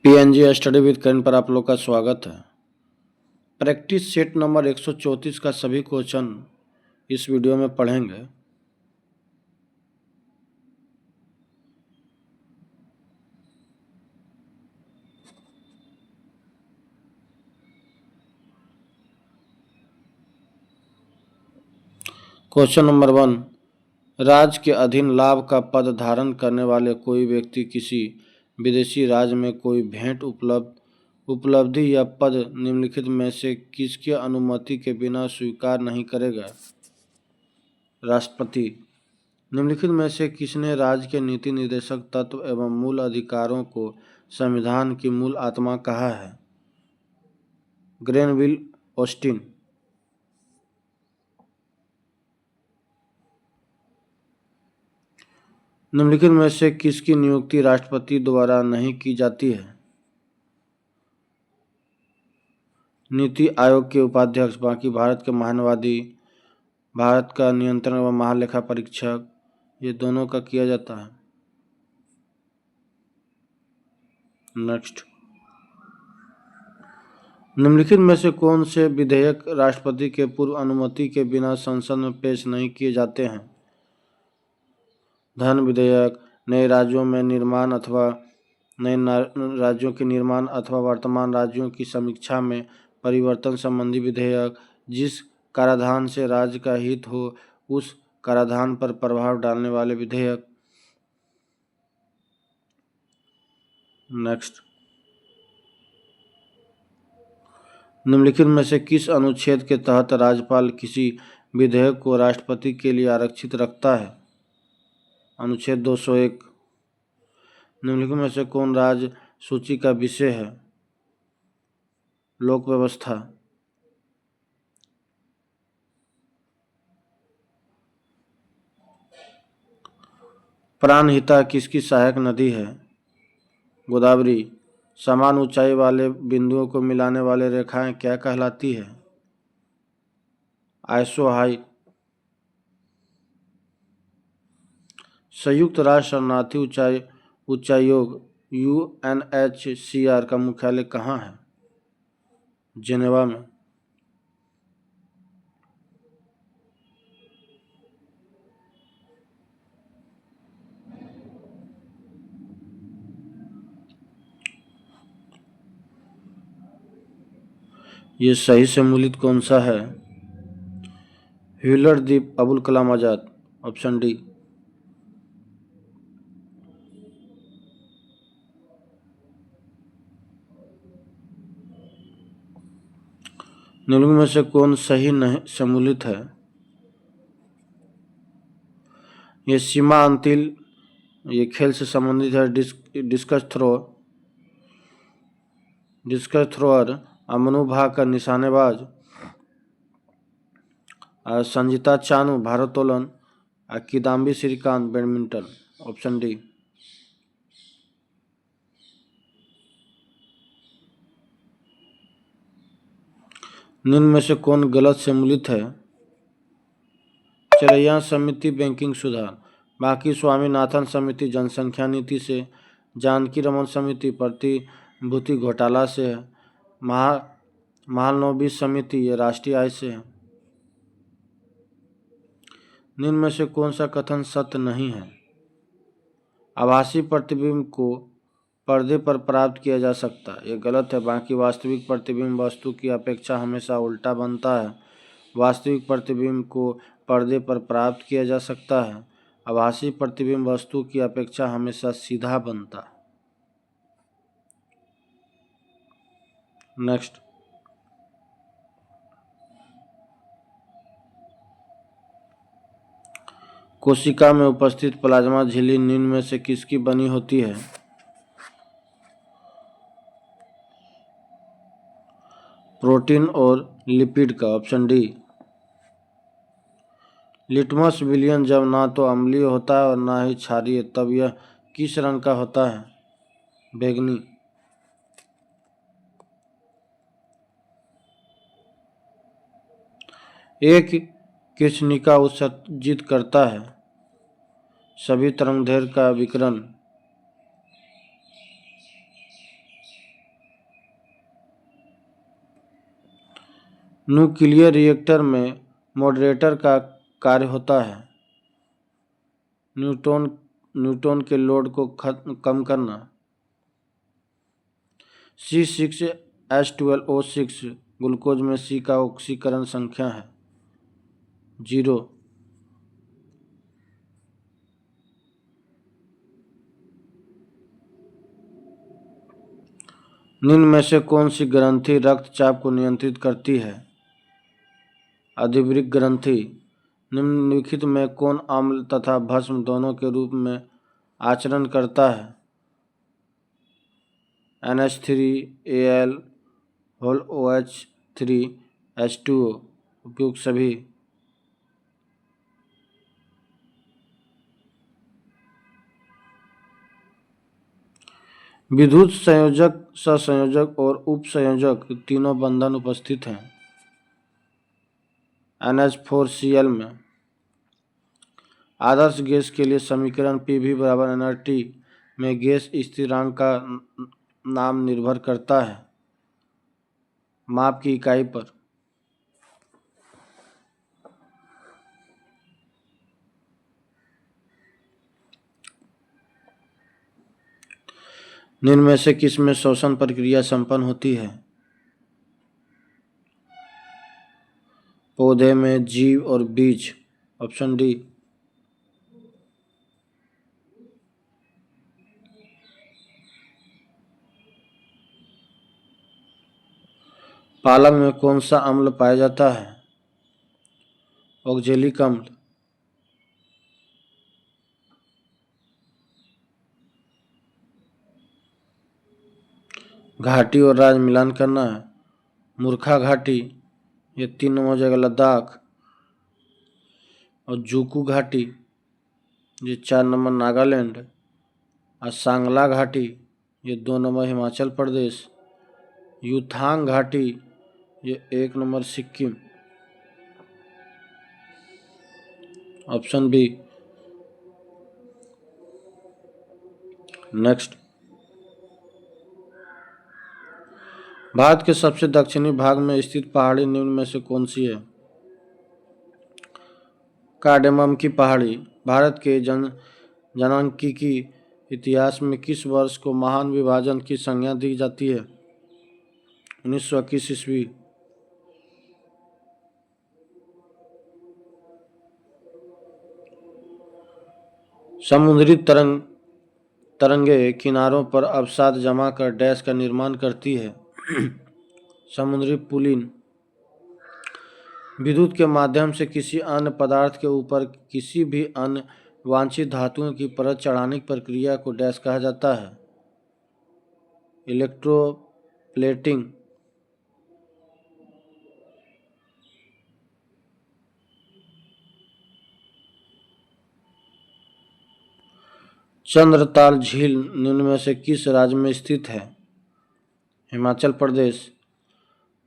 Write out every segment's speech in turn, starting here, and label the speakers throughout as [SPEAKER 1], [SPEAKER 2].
[SPEAKER 1] PNG study with करण पर आप लोग का स्वागत है। प्रैक्टिस सेट नंबर 134 का सभी क्वेश्चन इस वीडियो में पढ़ेंगे। क्वेश्चन नंबर 1, राज्य के अधीन लाभ का पद धारण करने वाले कोई व्यक्ति किसी विदेशी राज्य में कोई भेंट उपलब्धि या पद निम्नलिखित में से किसकी अनुमति के बिना स्वीकार नहीं करेगा? राष्ट्रपति। निम्नलिखित में से किसने राज्य के नीति निर्देशक तत्व एवं मूल अधिकारों को संविधान की मूल आत्मा कहा है? Granville Austin. निम्नलिखित में से किसकी नियुक्ति राष्ट्रपति द्वारा नहीं की जाती है? नीति आयोग के उपाध्यक्ष। बाकी भारत के महानवादी, भारत का नियंत्रण एवं महालेखा परीक्षक, ये दोनों का किया जाता है। नेक्स्ट, निम्नलिखित में से कौन से विधेयक राष्ट्रपति के पूर्व अनुमति के बिना संसद में पेश नहीं किए जाते हैं? धन विधेयक, नए राज्यों में निर्माण अथवा नए राज्यों के निर्माण अथवा वर्तमान राज्यों की समीक्षा में परिवर्तन संबंधी विधेयक, जिस कराधान से राज्य का हित हो उस कराधान पर प्रभाव डालने वाले विधेयक। नेक्स्ट, निम्नलिखित में से किस अनुच्छेद के तहत राज्यपाल किसी विधेयक को राष्ट्रपति के लिए आरक्षित रखता है? अनुच्छेद 201। निम्नलिखित में से कौन राज्य सूची का विषय है? लोक व्यवस्था। प्राणहिता किसकी सहायक नदी है? गोदावरी। समान ऊंचाई वाले बिंदुओं को मिलाने वाले रेखाएं क्या कहलाती है? आइसोहाइट। संयुक्त राष्ट्र शरणार्थी उच्चायोग UNHCR का मुख्यालय कहाँ है? जेनेवा में। ये सही सम्मिलित कौन सा है? व्हीलर द्वीप, अबुल कलाम आजाद। Option D. निम्नलिखित में से कौन सही नहीं सम्मिलित है? ये सीमा अंतिल, ये खेल से संबंधित है। डिस्कस थ्रोअर, अमनु भाग का निशानेबाज, संजीता चानू भारोत्तोलन, Kidambi Srikanth badminton. Option D. निम्न में से कौन गलत सम्मिलित है? चरैया समिति बैंकिंग सुधार, बाकी स्वामीनाथन समिति जनसंख्या नीति से, जानकी रमन समिति प्रतिभूति घोटाला से है, महालनोबिस समिति ये राष्ट्रीय आय से है। निम्न में से कौन सा कथन सत्य नहीं है? आभासी प्रतिबिंब को पर्दे पर प्राप्त किया जा सकता है, ये गलत है। बाकी वास्तविक प्रतिबिंब वस्तु की अपेक्षा हमेशा उल्टा बनता है। वास्तविक प्रतिबिंब को पर्दे पर प्राप्त किया जा सकता है। आभासी प्रतिबिंब वस्तु की अपेक्षा हमेशा सीधा बनता है। नेक्स्ट, कोशिका में उपस्थित प्लाज्मा झिल्ली निम्न में से किसकी बनी होती है? प्रोटीन और लिपिड का। Option D. लिटमस विलयन जब ना तो अम्लीय होता है और ना ही क्षारीय, तब यह किस रंग का होता है? बैंगनी। एक कृष्णिका उत्सर्जित करता है सभी तरंगदैर्घ्य का विकिरण। न्यूक्लियर रिएक्टर में मॉडरेटर का कार्य होता है न्यूट्रॉन के लोड को कम करना। C6H12O6 ग्लूकोज में C का ऑक्सीकरण संख्या है 0। निम्न में से कौन सी ग्रंथि रक्तचाप को नियंत्रित करती है? अधिवृक्क ग्रंथि। निम्नलिखित में कौन अम्ल तथा भस्म दोनों के रूप में आचरण करता है? NH3Al OH3H2O उपयुक्त सभी। विद्युत संयोजक, सहसंयोजक और उपसंयोजक तीनों बंधन उपस्थित हैं NH4Cl में। आदर्श गैस के लिए समीकरण PV बराबर nRT में गैस स्थिरांक का नाम निर्भर करता है माप की इकाई पर। निम्न में से किस में श्वसन प्रक्रिया संपन्न होती है? पौधे में, जीव और बीज। Option D. पालक में कौन सा अम्ल पाया जाता है? ऑक्जेलिक अम्ल। घाटी और राज्य मिलान करना है। मूर्खा घाटी, ये 3 नंबर हो जाएगा लद्दाख। और जूकू घाटी, ये 4 नंबर नागालैंड। और सांगला घाटी, ये 2 नंबर हिमाचल प्रदेश। युथांग घाटी, ये 1 नंबर Sikkim. Option B. Next, Bharat के सबसे दक्षिणी भाग में स्थित पहाड़ी निम्न में से कौन सी है? कार्डेमम की पहाड़ी। भारत के जनांकीकी इतिहास में किस वर्ष को महान विभाजन की संज्ञा दी जाती है? 1921 ईस्वी। समुद्री तरंगे किनारों पर अवसाद जमा कर डैश का निर्माण करती है समुद्री पुलिन। विद्युत के माध्यम से किसी अन्य पदार्थ के ऊपर किसी भी अन्य वांछित धातुओं की परत चढ़ाने की प्रक्रिया को डैश कहा जाता है? इलेक्ट्रोप्लेटिंग। चंद्रताल झील निम्न में से किस राज्य में स्थित है? हिमाचल प्रदेश।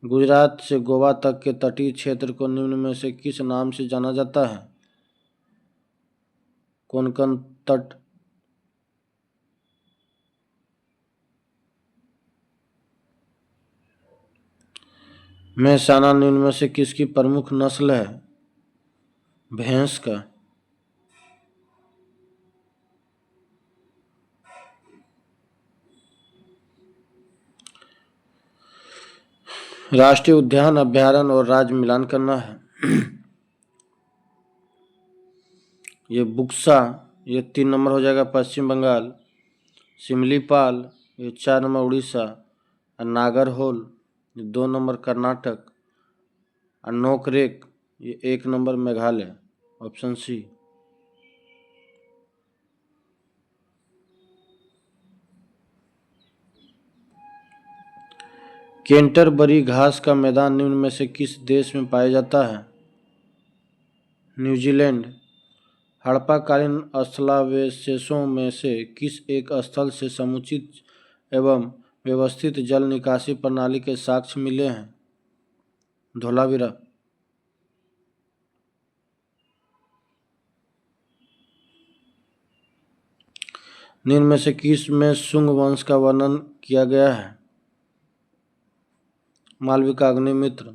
[SPEAKER 1] गुजरात से गोवा तक के तटीय क्षेत्र को निम्न में से किस नाम से जाना जाता है? कोंकण तट। मेहसाना निम्न में से किसकी प्रमुख नस्ल है? भैंस का। राष्ट्रीय उद्यान, अभयारण्य और राज्य मिलान करना है। ये बुक्सा, ये 3 नंबर हो जाएगा पश्चिम बंगाल। सिमलीपाल, ये 4 नंबर उड़ीसा। और नागरहोल, ये 2 नंबर कर्नाटक। और नोकरेक, ये 1 नंबर मेघालय। Option C. कैंटरबरी घास का मैदान निम्न में से किस देश में पाया जाता है? न्यूजीलैंड। हड़प्पाकालीन स्थलावशेषों में से किस एक स्थल से समुचित एवं व्यवस्थित जल निकासी प्रणाली के साक्ष्य मिले हैं? धोलावीरा। निम्न में से किस में शुंग वंश का वर्णन किया गया है? मालविका अग्निमित्र।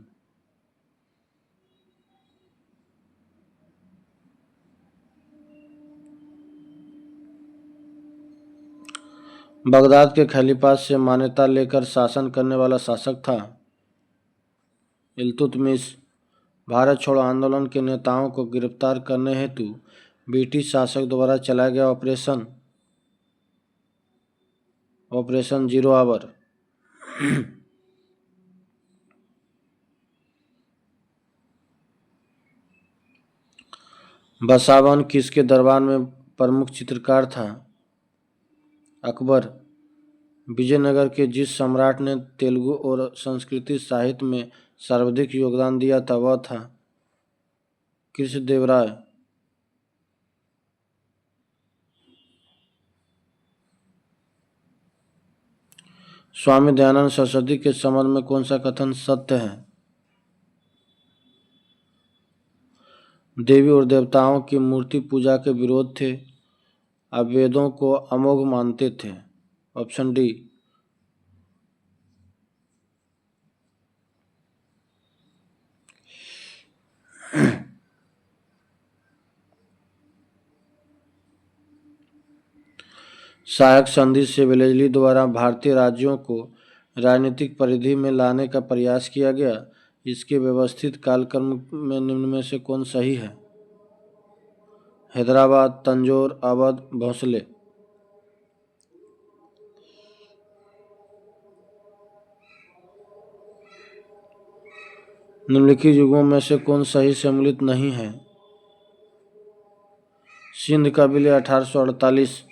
[SPEAKER 1] बगदाद के खलीफात से मान्यता लेकर शासन करने वाला शासक था इल्तुतमिश। भारत छोड़ो आंदोलन के नेताओं को गिरफ्तार करने हेतु ब्रिटिश शासक द्वारा चलाया गया ऑपरेशन जीरो आवर बसावन किसके दरबार में प्रमुख चित्रकार था? अकबर। विजयनगर के जिस सम्राट ने तेलुगु और संस्कृत साहित्य में सर्वाधिक योगदान दिया था वह था कृष्णदेवराय। स्वामी दयानंद सरस्वती के संबंध में कौन सा कथन सत्य है? देवी और देवताओं की मूर्ति पूजा के विरोध थे, अब वेदों को अमोघ मानते थे। Option D. सहायक संधि से वेलेस्ली द्वारा भारतीय राज्यों को राजनीतिक परिधि में लाने का प्रयास किया गया। इसके व्यवस्थित कालक्रम में निम्न में से कौन सही है? हैदराबाद, तंजौर, अवध, भोसले। निम्नलिखित युगों में से कौन सही सम्मिलित नहीं है? सिंध कबीले 1848,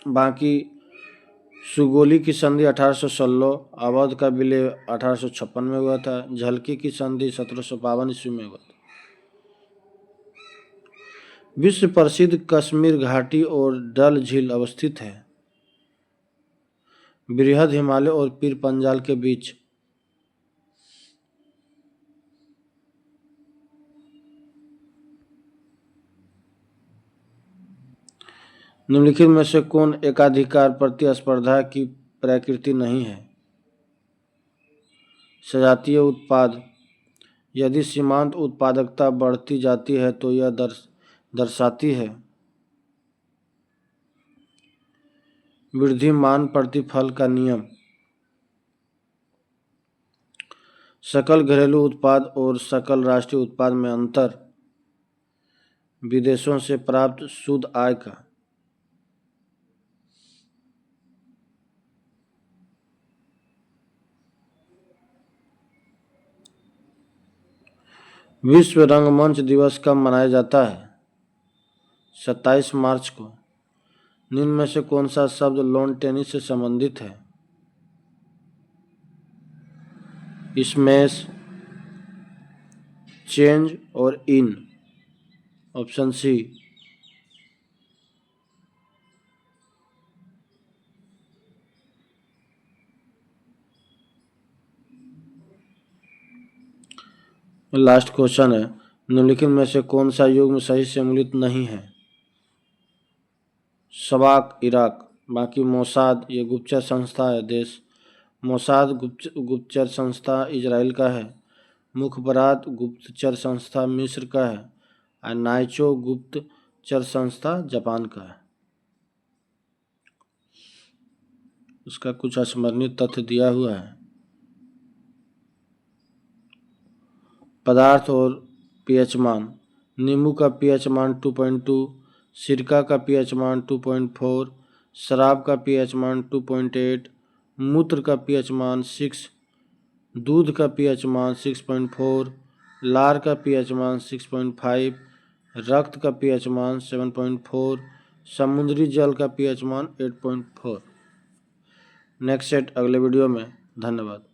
[SPEAKER 1] बाकी सुगोली की संधि 1816, अवध का विलय 1856 में हुआ था, झलकी की संधि 1752 ईस्वी में हुआ था। विश्व प्रसिद्ध कश्मीर घाटी और डल झील अवस्थित है बृहद हिमालय और पीर पंजाल के बीच। निम्नलिखित में से कौन एकाधिकार प्रतिस्पर्धा की प्रकृति नहीं है? सजातीय उत्पाद। यदि सीमांत उत्पादकता बढ़ती जाती है तो यह दर्शाती है वृद्धिमान प्रतिफल का नियम। सकल घरेलू उत्पाद और सकल राष्ट्रीय उत्पाद में अंतर। विदेशों से प्राप्त शुद्ध आय का। विश्व रंगमंच दिवस कब मनाया जाता है? 27 मार्च को। निम्न में से कौन सा शब्द लॉन टेनिस से संबंधित है? स्मैश, चेंज और in. Option C. Last question है, निम्नलिखित में से कौन सा युग्म सही सम्मिलित नहीं है? शबाक इराक, बाकी मोसाद ये गुप्तचर संस्था है देश। मोसाद गुप्तचर संस्था इजराइल का है। मुखबरात गुप्तचर संस्था मिस्र का है और नाइचो गुप्तचर संस्था जापान का है। उसका कुछ स्मरणीय तथ्य दिया हुआ है। पदार्थ और पीएच मान। नींबू का पीएच मान 2.2, सिरका का पीएच मान 2.4, शराब का पीएच मान 2.8, मूत्र का पीएच मान 6, दूध का पीएच मान 6.4, लार का पीएच मान 6.5, रक्त का पीएच मान 7.4, समुद्री जल का पीएच मान 8.4। नेक्स्ट सेट अगले वीडियो में। धन्यवाद।